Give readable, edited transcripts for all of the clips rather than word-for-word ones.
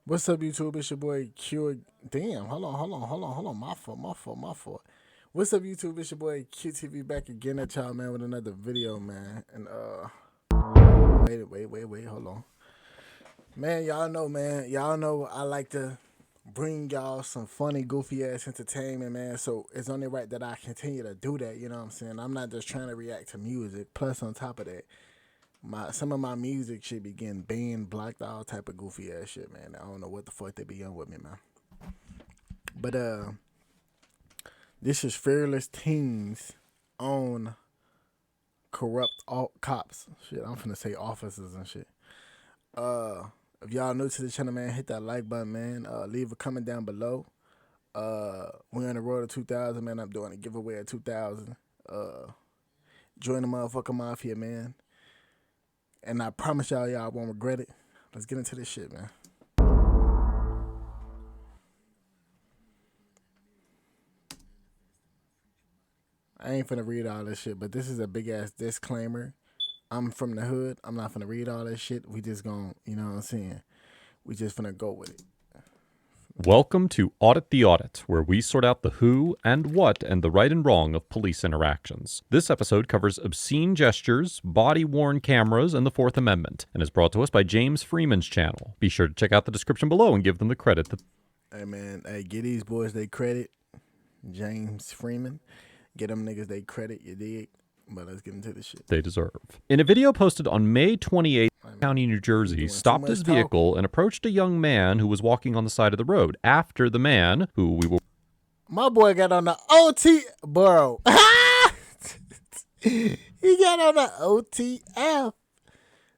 What's up, YouTube? It's your boy Q. Damn, hold on. My fault. What's up, YouTube? It's your boy QTV back again at y'all, man, with another video, man. And wait, hold on. Man, y'all know I like to bring y'all some funny, goofy ass entertainment, man. So it's only right that I continue to do that, you know what I'm saying? I'm not just trying to react to music. Plus, on top of that, some of my music should be getting banned, blocked, all type of goofy ass shit, man. I don't know what the fuck they be on with me, man. But this is Fearless Teens on corrupt cops. Shit, I'm finna say officers and shit. If y'all new to the channel, man, hit that like button, man. Leave a comment down below. We're on the road to 2,000, man. I'm doing a giveaway at 2,000. Join the motherfucking mafia, man. And I promise y'all won't regret it. Let's get into this shit, man. I ain't finna read all this shit, but this is a big ass disclaimer. I'm from the hood. I'm not finna read all this shit. We just gon', you know what I'm saying? We just finna go with it. Welcome to Audit the Audit, where we sort out the who and what and the right and wrong of police interactions. This episode covers obscene gestures, body-worn cameras, and the Fourth Amendment, and is brought to us by James Freeman's channel. Be sure to check out the description below and give them the credit. Hey, man, give these boys they credit. James Freeman. Get them niggas they credit, you dig? But let's get into this shit. They deserve. In a video posted on May 28th, County, New Jersey, stopped his vehicle and approached a young man who was walking on the side of the road. After the man, who we will... My boy got on the OT... Bro. He got on the OTF.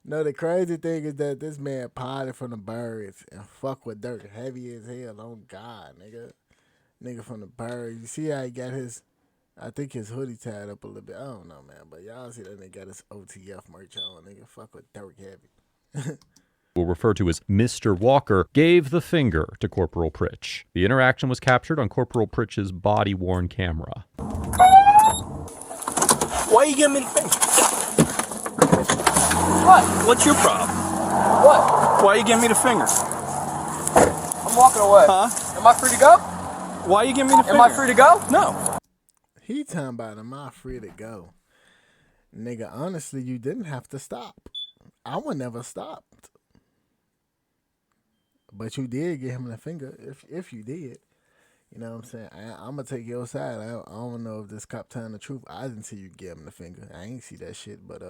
No, the crazy thing is that this man potted from the birds and fuck with dirt. Heavy as hell. On God, nigga. Nigga from the birds. You see how he got his... I think his hoodie tied up a little bit. I don't know, man. But y'all see that nigga got his OTF merch on. Nigga, fuck with Dirk Heavy. We'll refer to as Mr. Walker, gave the finger to Corporal Pritch. The interaction was captured on Corporal Pritch's body-worn camera. Why you giving me the finger? What? What's your problem? What? Why you giving me the finger? I'm walking away. Huh? Am I free to go? Why you giving me the finger? Am I free to go? No. He talking about, am I free to go? Nigga, honestly, you didn't have to stop. I would never stopped. But you did give him the finger, if you did. You know what I'm saying? I'm going to take your side. I don't know if this cop telling the truth. I didn't see you give him the finger. I ain't see that shit, but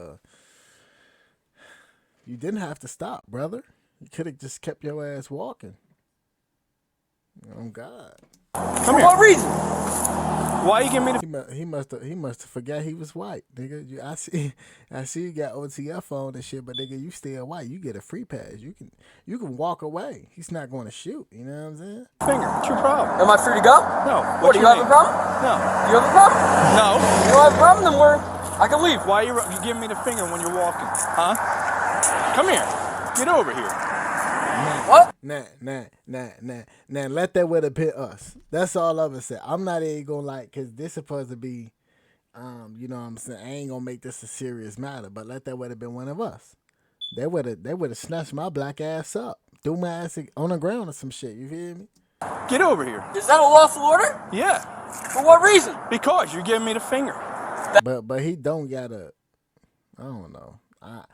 you didn't have to stop, brother. You could have just kept your ass walking. Oh, God. Come here. For what reason? Why you giving me the... He must have forgot he was white, nigga. I see you got OTF on and shit, but nigga, you still white. You get a free pass. You can walk away. He's not going to shoot. You know what I'm saying? Finger. What's your problem? Am I free to go? No. What, do you have a problem? No. Do you have a problem? No. You don't have a problem, then I can leave. Why you giving me the finger when you're walking? Huh? Come here. Get over here. What? Nah. Let that would have been us. That's all I'm gonna say. I'm not even gonna cause this supposed to be, you know what I'm saying. I ain't gonna make this a serious matter, but let that would have been one of us. They would have snatched my black ass up, threw my ass on the ground or some shit. You feel me? Get over here. Is that a lawful order? Yeah. For what reason? Because you're giving me the finger. But he don't gotta. I don't know. I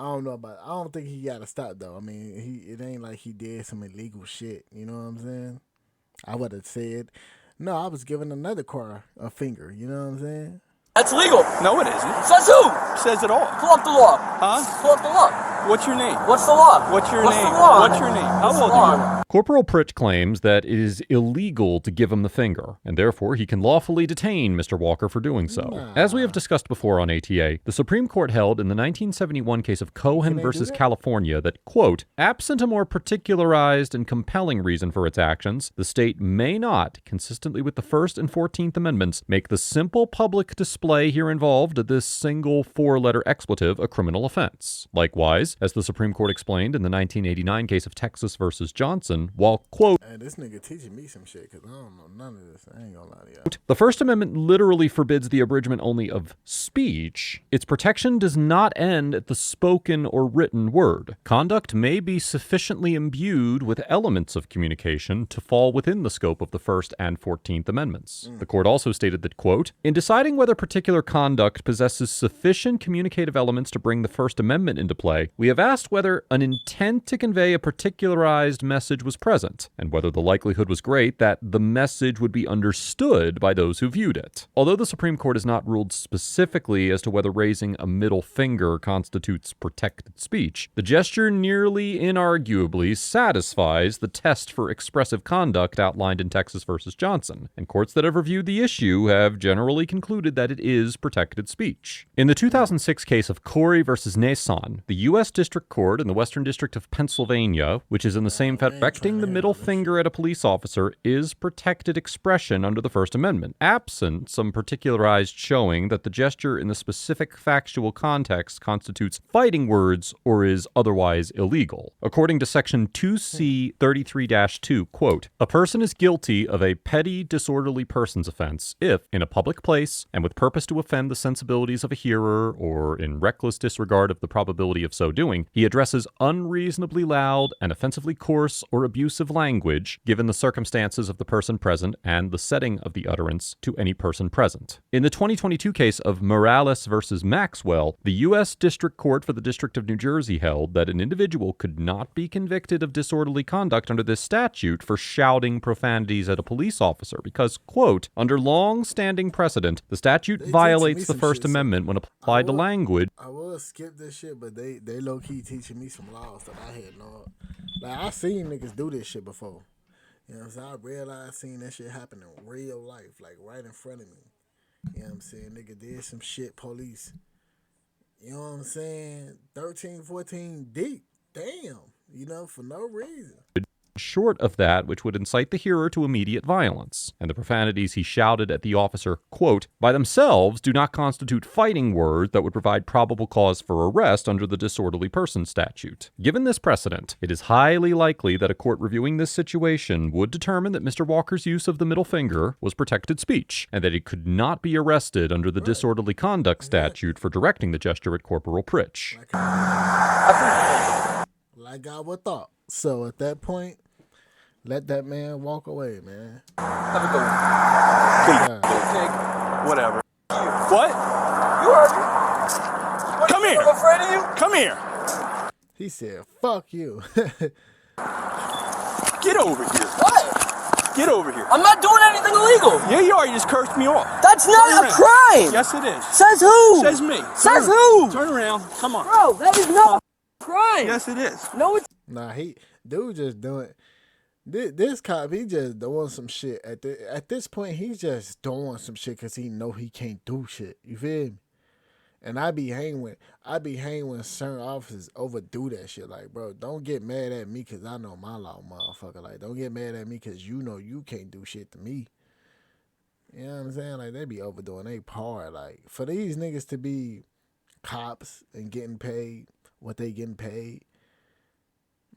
don't know about. I don't think he gotta stop though. I mean, it ain't like he did some illegal shit. You know what I'm saying? I would have said, no, I was giving another car a finger. You know what I'm saying? That's legal. No, it isn't. Says who? Says it all. Pull up the law. Huh? Pull up the law. What's your name? What's the law? What's your What's name? the law? What's your name? How What's old the are law? you? Corporal Pritch claims that it is illegal to give him the finger, and therefore he can lawfully detain Mr. Walker for doing so. As we have discussed before on ATA, the Supreme Court held in the 1971 case of Cohen versus California that, quote, absent a more particularized and compelling reason for its actions, the state may not, consistently with the First and 14th Amendments, make the simple public display here involved of this single four-letter expletive a criminal offense. Likewise, as the Supreme Court explained in the 1989 case of Texas versus Johnson, person while, quote, Hey, this nigga teaching me some shit because I don't know none of this. I ain't gonna lie to y'all. the First Amendment literally forbids the abridgment only of speech. Its protection does not end at the spoken or written word. Conduct may be sufficiently imbued with elements of communication to fall within the scope of the First and 14th Amendments. The court also stated that, quote, in deciding whether particular conduct possesses sufficient communicative elements to bring the First Amendment into play, we have asked whether an intent to convey a particularized message was present, and whether the likelihood was great that the message would be understood by those who viewed it. Although the Supreme Court has not ruled specifically as to whether raising a middle finger constitutes protected speech, the gesture nearly inarguably satisfies the test for expressive conduct outlined in Texas versus Johnson, and courts that have reviewed the issue have generally concluded that it is protected speech. In the 2006 case of Corey versus Nason, the U.S. District Court in the Western District of Pennsylvania, which is in the same directing the middle finger at a police officer, is protected expression under the First Amendment, absent some particularized showing that the gesture in the specific factual context constitutes fighting words or is otherwise illegal. According to Section 2C 33-2, quote, a person is guilty of a petty disorderly persons offense if, in a public place and with purpose to offend the sensibilities of a hearer or in reckless disregard of the probability of so doing, he addresses unreasonably loud and offensively coarse or abusive language, given the circumstances of the person present and the setting of the utterance, to any person present. In the 2022 case of Morales versus Maxwell, the U.S. District Court for the District of New Jersey held that an individual could not be convicted of disorderly conduct under this statute for shouting profanities at a police officer because, quote, under long-standing precedent, the statute violates the First Amendment when applied to language. I will skip this shit, but they low-key teaching me some laws that I had no... Like, I seen niggas do this shit before. You know what I'm saying? I realized seen that shit happen in real life, like right in front of me. You know what I'm saying? Nigga did some shit, police. You know what I'm saying? 13, 14 deep. Damn. You know, for no reason. Short of that which would incite the hearer to immediate violence, and the profanities he shouted at the officer, quote, by themselves do not constitute fighting words that would provide probable cause for arrest under the disorderly person statute. Given this precedent, it is highly likely that a court reviewing this situation would determine that Mr. Walker's use of the middle finger was protected speech, and that he could not be arrested under the disorderly conduct statute for directing the gesture at Corporal Pritch. Like I would thought. So at that point, let that man walk away, man. Have a good one. Yeah. Whatever. What? You heard me. Come here. I'm afraid of you. Come here. He said, fuck you. Get over here. What? Get over here. I'm not doing anything illegal. Yeah, you are. You just cursed me off. That's Turn not a around. crime. Yes, it is. Says who? Says me. Says Turn- who? Turn around. Come on. Bro, that is not a crime. Yes, it is. No, it's Nah, dude just doing... This cop, he just doing some shit. At this point, he's just doing some shit because he know he can't do shit. You feel me? And I be hanging with certain officers overdo that shit. Like, bro, don't get mad at me because I know my law, motherfucker. Like, don't get mad at me because you know you can't do shit to me. You know what I'm saying? Like, they be overdoing they part. Like, for these niggas to be cops and getting paid what they getting paid,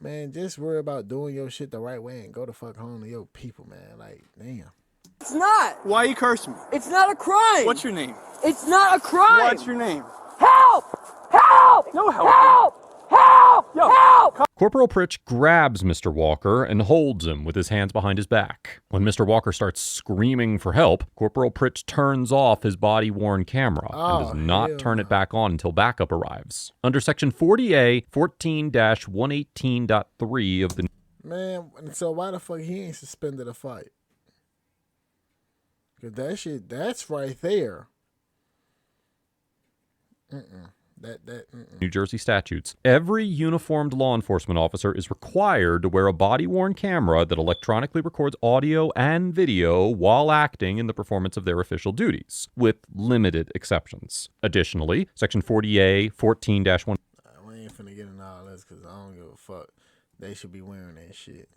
man, just worry about doing your shit the right way and go the fuck home to your people, man. Like, damn. It's not. Why are you cursing me? It's not a crime. What's your name? It's not a crime. What's your name? Help! Help! No help. Help! Help! Yo. Help! Corporal Pritch grabs Mr. Walker and holds him with his hands behind his back. When Mr. Walker starts screaming for help, Corporal Pritch turns off his body-worn camera and does not turn it back on until backup arrives. Under Section 40A 14-118.3 of the... Man, so why the fuck he ain't suspended a fight? Because that shit, that's right there. New Jersey statutes, every uniformed law enforcement officer is required to wear a body-worn camera that electronically records audio and video while acting in the performance of their official duties, with limited exceptions. Additionally, Section 40A 14-1... We ain't finna get into all this because I don't give a fuck. They should be wearing that shit.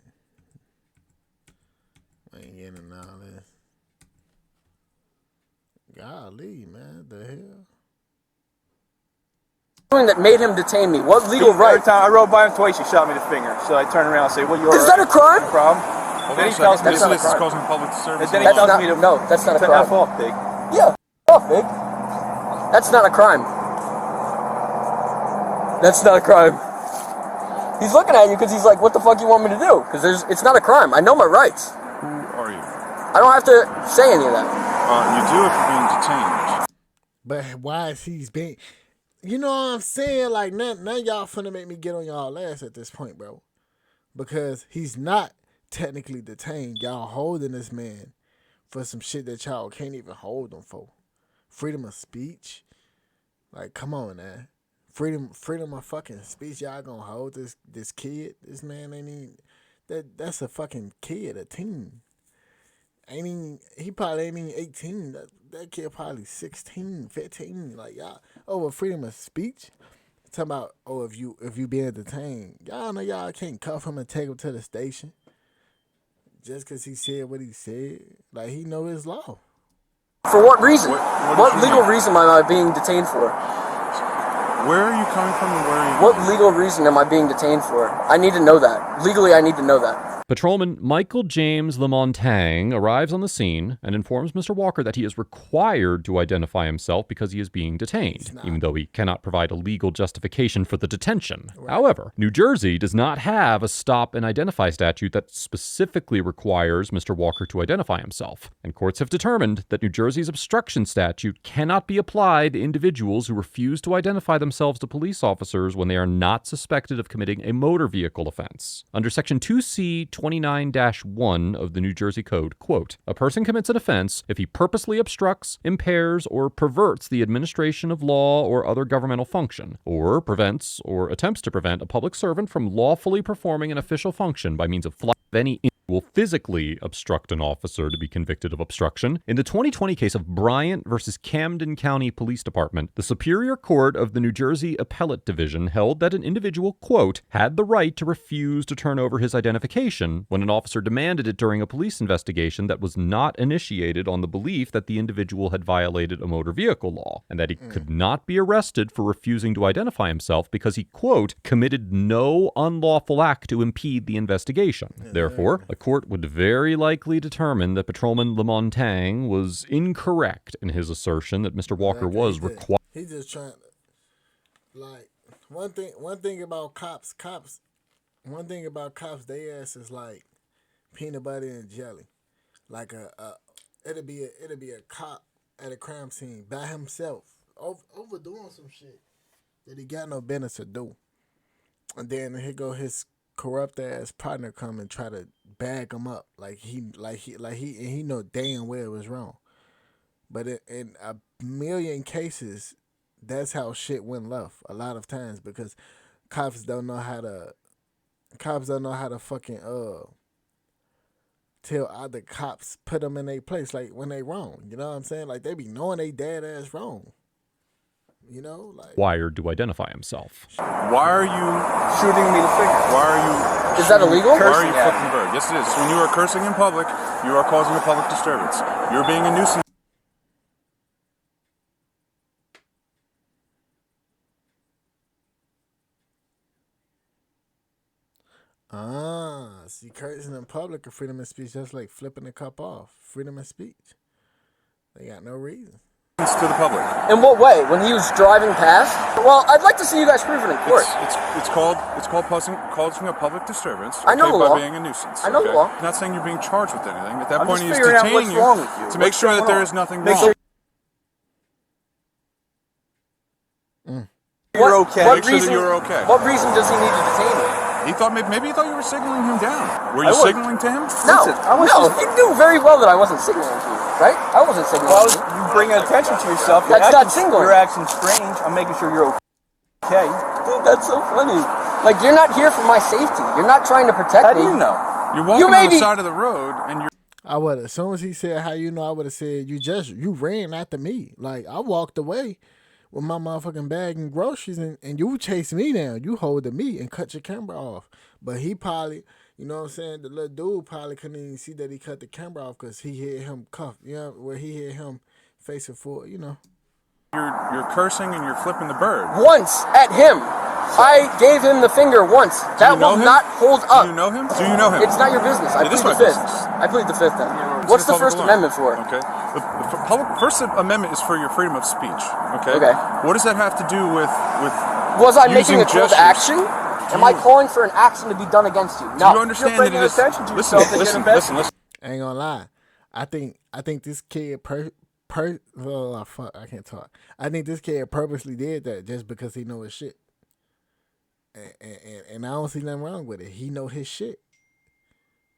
We ain't getting into all this. Golly, man, the hell? that made him detain me? What legal right? Every time I rode by him twice, he shot me the finger. So I turned around and say, "Well, you're Is that a crime? no problem." Hold Then on he a tells second. me That's not a This is crime. causing public disturbance. Then he That's tells not, me to no, that's not a turn crime. F off, big. Yeah, off, big. That's not a crime. That's not a crime. He's looking at you because he's like, what the fuck you want me to do? Because it's not a crime. I know my rights. Who are you? I don't have to say any of that. You do if you're being detained. But why is he being? You know what I'm saying? Like, now y'all finna make me get on y'all ass at this point, bro. Because he's not technically detained. Y'all holding this man for some shit that y'all can't even hold him for. Freedom of speech. Like, come on, man. Freedom of fucking speech. Y'all gonna hold this kid? This man ain't even. That's a fucking kid, a teen. He probably ain't even 18. That kid probably 16, 15. Like, y'all over freedom of speech. Talking about, if you being detained, y'all know y'all can't cuff him and take him to the station just because he said what he said. Like, he know his law. For what reason? What legal reason am I being detained for? Where are you coming from and where are you What going? legal reason am I being detained for? I need to know that. Legally, I need to know that. Patrolman Michael James Lamontagne arrives on the scene and informs Mr. Walker that he is required to identify himself because he is being detained, even though he cannot provide a legal justification for the detention. Right. However, New Jersey does not have a stop and identify statute that specifically requires Mr. Walker to identify himself, and courts have determined that New Jersey's obstruction statute cannot be applied to individuals who refuse to identify themselves to police officers when they are not suspected of committing a motor vehicle offense. Under Section 2C 29-1 of the New Jersey Code, quote, a person commits an offense if he purposely obstructs, impairs, or perverts the administration of law or other governmental function, or prevents or attempts to prevent a public servant from lawfully performing an official function by means of flight of any will physically obstruct an officer to be convicted of obstruction. In the 2020 case of Bryant versus Camden County Police Department, the Superior Court of the New Jersey Appellate Division held that an individual, quote, had the right to refuse to turn over his identification when an officer demanded it during a police investigation that was not initiated on the belief that the individual had violated a motor vehicle law, and that he could not be arrested for refusing to identify himself because he, quote, committed no unlawful act to impede the investigation. Therefore, the court would very likely determine that Patrolman Lamontagne was incorrect in his assertion that Mr. Walker was required. He's just trying to, like, one thing about cops, they ass is like peanut butter and jelly. Like it'll be a cop at a crime scene by himself, overdoing some shit that he got no business to do, and then here go his corrupt ass partner come and try to bag him up like he know damn well it was wrong. But in a million cases, that's how shit went left a lot of times because cops don't know how to fucking tell other cops, put them in their place like when they wrong. You know what I'm saying? Like they be knowing they dead ass wrong. You know, like Wired to identify himself. Why are you Shooting me the finger. Why are you? Is that illegal? Why are Cursing you at flipping bird? Yes, it is. When you are cursing in public, you are causing a public disturbance. You're being a nuisance. see, cursing in public or freedom of speech, that's like flipping the cup off. Freedom of speech. They got no reason. To the public. In what way? When he was driving past? Well, I'd like to see you guys prove it in court. It's called causing a public disturbance. I know the by law. being a nuisance. I know the law. I'm not saying you're being charged with anything. At that I'm point, just he's figuring out detaining what's wrong with you. to make What's sure that going there on? is nothing Make wrong. sure you're okay. Make sure that you're okay. What reason does he need to detain me? He thought maybe he thought you were signaling him down. Were I you was. signaling to him? No, Listen, I was no, just- you knew very well that I wasn't signaling to you, right? I wasn't signaling Well, to you. you bring attention to yourself. That's not signaling. You're acting strange. I'm making sure you're okay. Dude, that's so funny. Like, you're not here for my safety. You're not trying to protect How me. do you know? You're walking may on the be- side of the road, and you're. I would, as soon as he said how you know, I would have said you ran after me. Like I walked away with my motherfucking bag and groceries, and you chased me down. You holding me and cut your camera off. But he probably, you know what I'm saying, the little dude probably couldn't even see that he cut the camera off because he heard him cuff. You know, where he heard him facing forward. You know. You're cursing and you're flipping the bird. Once at him. I gave him the finger once. That will not hold up. Do you know him? Do you know him? It's not your business. I plead the fifth. I pleed the fifth then. What's the First Amendment for? Okay. The First Amendment is for your freedom of speech. Okay. Okay. What does that have to do with Was I making a call to gestures? action? Am I calling for an action to be done against you? No. Do you understand that it is? Listen. I ain't gonna lie. I think this kid fuck, I can't talk. I think this kid purposely did that just because he know his shit. And I don't see nothing wrong with it. He know his shit.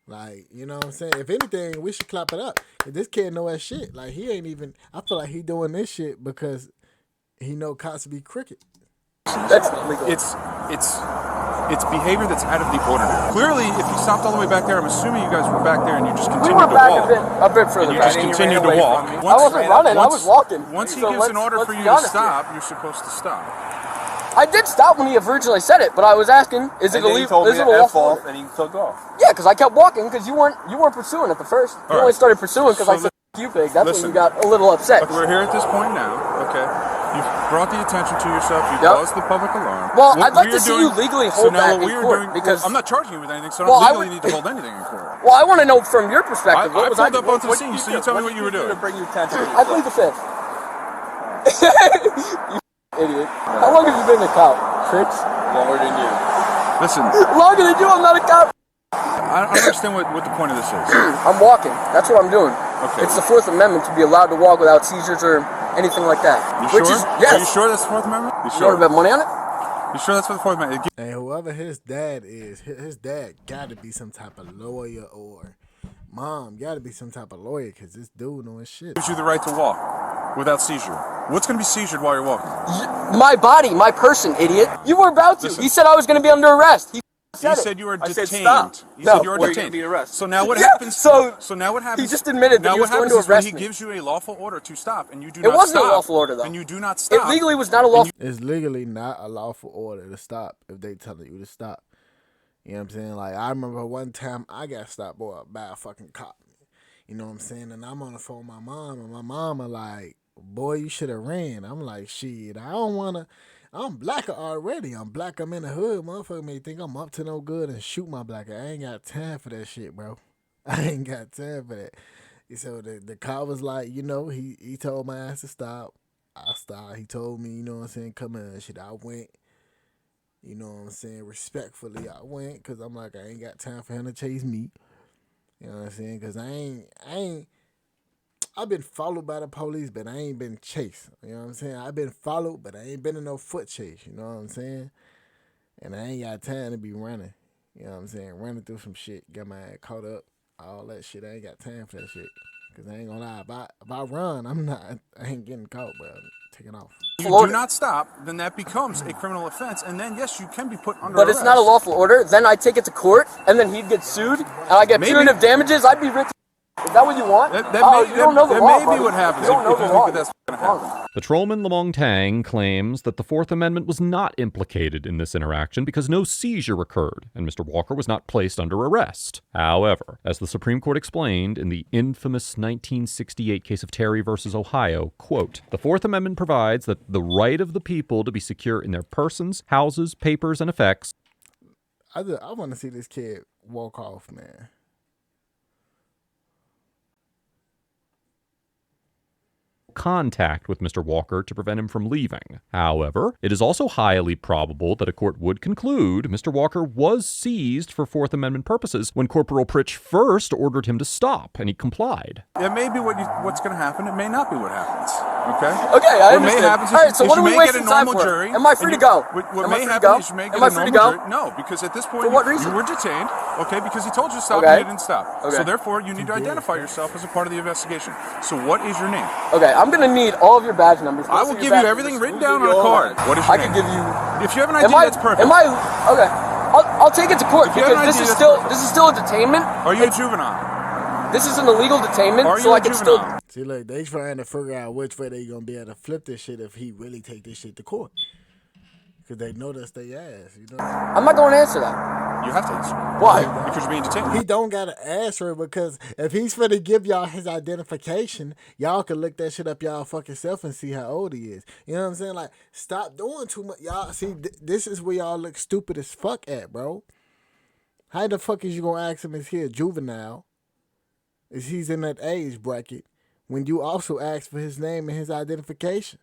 Like, you know what I'm saying? If anything, we should clap it up. If this kid know his shit, like he ain't even. I feel like he doing this shit because he know cops be crooked. That's illegal. It's behavior that's out of the ordinary. Clearly, if you stopped all the way back there, I'm assuming you guys were back there and you just We continued were to back walk. a bit further And you back. just continued to walk. I wasn't running. I was walking. Once he So gives an order let's for you be to honest stop, you're supposed to stop. I did stop when he originally said it, but I was asking, is it illegal? Is it a lawful order? and he took off. Yeah, because I kept walking because you weren't pursuing at the first. You All only right. started pursuing because So I said you pig. That's listen. when you got a little upset. Look, we're here at this point now, okay? You've brought the attention to yourself. You've Yep. caused the public alarm. Well, What I'd like we to are see doing- you legally so hold now that what we in are court doing, because I'm not charging you with anything, so I Well, don't I legally would- need to hold anything in court. well, I want to know from your perspective. I What was I pulled up onto the scene, you so you do? tell me What what did you were do doing. to bring you attention to I plead the fifth. You idiot. How long have you been a cop, Fritz? Longer than you. Listen, Longer than you. I'm not a cop. I don't understand what the point of this is. I'm walking. That's what I'm doing. Okay. It's the Fourth Amendment to be allowed to walk without seizures or anything like that. You Which sure? is yes. Are you sure that's the Fourth Amendment? You You sure? want to bet money on it? You sure that's what the Fourth Amendment? And whoever his dad is, his dad got to be some type of lawyer or mom got to be some type of lawyer because this dude know his shit. It gives you the right to walk without seizure. What's going to be seizured while you're walking? My body, my person, idiot. You were about to. Listen. He said I was going to be under arrest. He You said it. said you were I said detained. stop. You No, said you were we're detained. gonna be arrested. So now what Yeah, happens? so now what happens? he just admitted that now he was what going happens to is when arrest he me. gives you a lawful order to stop, and you do It not wasn't a stop. lawful order, though. And you do not It stop. legally was not a lawful. It's legally not a lawful order to stop if they telling you to stop. You know what I'm saying? Like, I remember one time I got stopped by a fucking cop. You know what I'm saying? And I'm on the phone with my mom, and my mama like, boy, you should have ran. I'm like, shit, I don't want to. I'm blacker already. I'm black. I'm in the hood. Motherfucker may think I'm up to no good and shoot my blacker. I ain't got time for that shit, bro. I ain't got time for that. So the cop was like, you know, he told my ass to stop. I stopped. He told me, you know what I'm saying, come in and shit. I went. You know what I'm saying? Respectfully, I went because I'm like, I ain't got time for him to chase me. You know what I'm saying? Because I've been followed by the police, but I ain't been chased. You know what I'm saying? I've been followed, but I ain't been in no foot chase. You know what I'm saying? And I ain't got time to be running. You know what I'm saying? Running through some shit, get my ass caught up, all that shit. I ain't got time for that shit. Because I ain't gonna lie, if I run, I ain't getting caught, bro. I'm taking off. You do not stop, then that becomes a criminal offense, and then yes, you can be put under But arrest. it's not a lawful order. Then I take it to court, and then he'd get sued, and I get Maybe. punitive damages. I'd be rich. Is that what you want? That You don't know the that law, may buddy. be what happens You don't know if the you law. think that's going to happen. Patrolman Lamong Tang claims that the Fourth Amendment was not implicated in this interaction because no seizure occurred and Mr. Walker was not placed under arrest. However, as the Supreme Court explained in the infamous 1968 case of Terry versus Ohio, quote, the Fourth Amendment provides that the right of the people to be secure in their persons, houses, papers, and effects. I want to see this kid walk off, man. Contact with Mr. Walker to prevent him from leaving. However, it is also highly probable that a court would conclude Mr. Walker was seized for Fourth Amendment purposes when Corporal Pritch first ordered him to stop, and he complied. It may be what's going to happen. It may not be what happens. Okay? Okay, I what understand. may happen is All right, so is what you are we may get a wasting time normal for? jury. Am I free and to go? What Am I may free to happen go? is you may Am get I a free to normal go? jury. No, because at this point For what reason? you were detained, okay, because he told you to stop Okay. and you didn't stop. Okay. So therefore, you need to identify yourself as a part of the investigation. So what is your name? Okay, I'm gonna need all of your badge numbers. I will give you everything written down on a card. What is your I name? could give you. If you have an ID, that's perfect. Am I okay? I'll take it to court If you have because an this ID, is that's still perfect. this is still a detainment. Are you a juvenile? This is an illegal detainment, Are so you I a can juvenile? still. See, look, they trying to figure out which way they gonna be able to flip this shit if he really take this shit to court. Because they know that's their ass, you know? I'm not going to answer that. You have to answer. Why? Because you're being detained. He don't gotta answer it because if he's finna give y'all his identification, y'all can look that shit up y'all fucking self and see how old he is. You know what I'm saying? Like, stop doing too much. Y'all see, this is where y'all look stupid as fuck at, bro. How the fuck is you gonna ask him is he a juvenile? Is he's in that age bracket when you also ask for his name and his identification?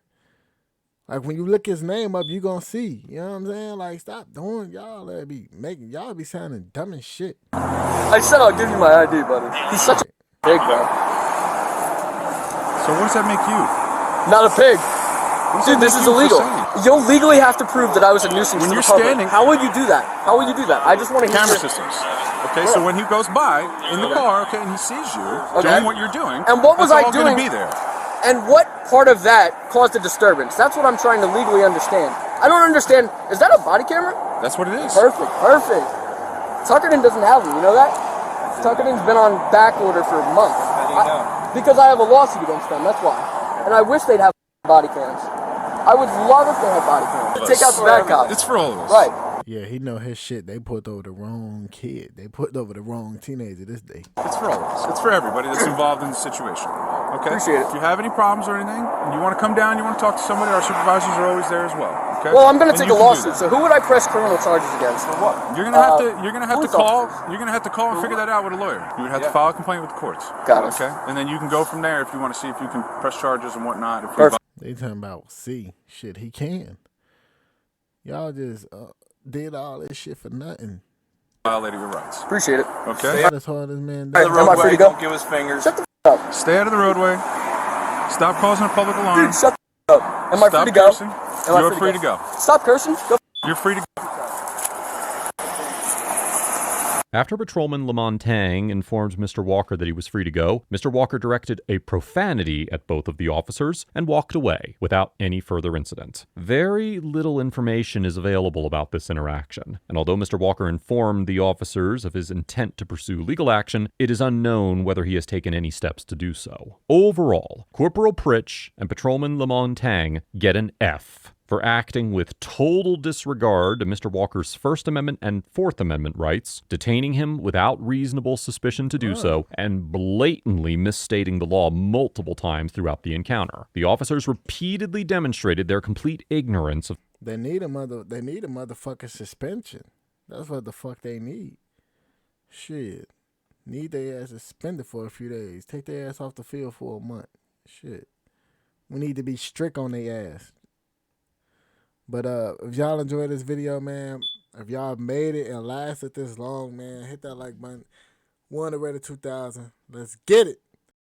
Like, when you look his name up, you gonna see. You know what I'm saying? Like, stop doing y'all that be making y'all be sounding dumb as shit. I said I'll give you my ID, buddy. He's such a pig, bro. So what does that make you? Not a pig. Dude, this is you for illegal. saying? You'll legally have to prove that I was a nuisance When to you're the public. standing- How will you do that? How will you do that? I just want to hear Camera your- systems. Okay, so when he goes by in the car, okay, and he sees you doing what you're doing, And what was that's I all going doing? to be there. And what part of that caused a disturbance? That's what I'm trying to legally understand. I don't understand. Is that a body camera? That's what it is. Perfect, perfect. Tuckerton doesn't have them, you know that? Tuckerton's been on back order for months. Because I have a lawsuit against them, that's why. And I wish they'd have body cams. I would love if they had body cams. Take out the bad cops. It's for all of us. Right. Yeah, he know his shit. They put over the wrong kid. They put over the wrong teenager this day. It's for all of us. It's for everybody that's involved in the situation. Okay? Appreciate it. If you have any problems or anything, and you want to come down, you want to talk to somebody, our supervisors are always there as well. Okay? Well, I'm going to And take you a can do lawsuit, that. so who would I press criminal charges against? For what? You're gonna have to. You're gonna have to police call. officers. You're gonna have to call and figure that out with a lawyer. You would have to file a complaint with the courts. Got it. Okay, and then you can go from there if you want to see if you can press charges and whatnot. If you Perfect. They talking about shit. He can. Y'all just did all this shit for nothing. violated your rights. Appreciate it. Okay. Not as hard as man. All right, am I free to go? Don't give us fingers. Shut the f up. Stay out of the roadway. Stop causing a public alarm. Dude, shut the f up. Am I Stop free to go? cursing. Am I You're free to go. Stop cursing. Go. You're free to go. After Patrolman Lamontang informed Mr. Walker that he was free to go, Mr. Walker directed a profanity at both of the officers and walked away without any further incident. Very little information is available about this interaction, and although Mr. Walker informed the officers of his intent to pursue legal action, it is unknown whether he has taken any steps to do so. Overall, Corporal Pritch and Patrolman Lamontang get an F for acting with total disregard to Mr. Walker's First Amendment and Fourth Amendment rights, detaining him without reasonable suspicion to do so, and blatantly misstating the law multiple times throughout the encounter. The officers repeatedly demonstrated their complete ignorance of They need a motherfucking suspension. That's what the fuck they need. Shit. Need their ass suspended for a few days. Take their ass off the field for a month. Shit. We need to be strict on their ass. But if y'all enjoyed this video, man, if y'all made it and lasted this long, man, hit that like button. 1 to 2,000. Let's get it.